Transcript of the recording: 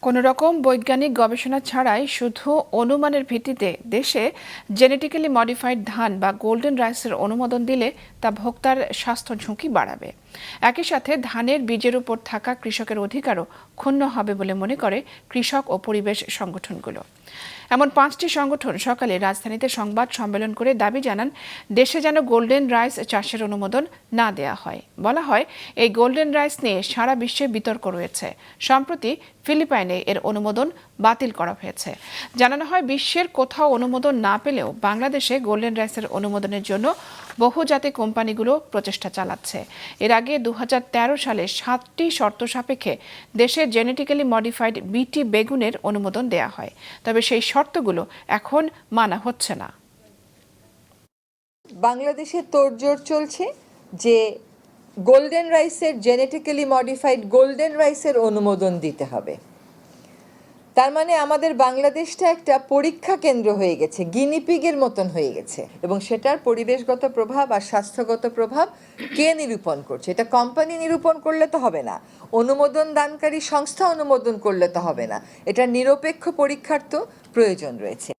কোনো রকম বৈজ্ঞানিক গবেষণা ছাড়াই শুধু অনুমানের ভিত্তিতে দেশে জেনেটিক্যালি মডিফাইড ধান বা গোল্ডেন রাইসের অনুমোদন দিলে তা ভোক্তার স্বাস্থ্য ঝুঁকি বাড়াবে। একই সাথে ধানের বীজের উপর থাকা কৃষকের অধিকারও ক্ষুণ্ণ হবে বলে মনে করে কৃষক ও পরিবেশ সংগঠনগুলো। এমন 5টি সংগঠন সকালে রাজধানীতে সংবাদ সম্মেলন করে দাবি জানান দেশে যেন গোল্ডেন রাইস চাষের অনুমোদন না দেয়া হয়। বলা হয়, এই গোল্ডেন রাইস নিয়ে সারা বিশ্বে বিতর্ক রয়েছে। সম্প্রতি ফিলিপাইনে এর অনুমোদন বাতিল করা হয়েছে। জানানো হয়, বিশ্বের কোথাও অনুমোদন না পেলেও বাংলাদেশে গোল্ডেন রাইসের অনুমোদনের জন্য বহুজাতিক কোম্পানিগুলো প্রচেষ্টা চালাচ্ছে। এর আগে 2013 সালে 7টি শর্ত সাপেক্ষে দেশের জেনেটিক্যালি মডিফাইড বিটি বেগুনের অনুমোদন দেয়া হয়। তবে সেই শর্তগুলো এখন মানা হচ্ছে না। বাংলাদেশে তোড়জোড় চলছে যে গোল্ডেন রাইসের জেনেটিক্যালি মডিফাইড গোল্ডেন রাইসের অনুমোদন দিতে হবে। তার মানে আমাদের বাংলাদেশটা একটা পরীক্ষা কেন্দ্র হয়ে গেছে, গিনিপিগের মতন হয়ে গেছে, এবং সেটার পরিবেশগত প্রভাব আর স্বাস্থ্যগত প্রভাব কে নিরূপণ করছে? এটা কোম্পানি নিরূপণ করলে তো হবে না, অনুমোদন দানকারী সংস্থা অনুমোদন করলে তো হবে না, এটা নিরপেক্ষ পরীক্ষার তো প্রয়োজন রয়েছে।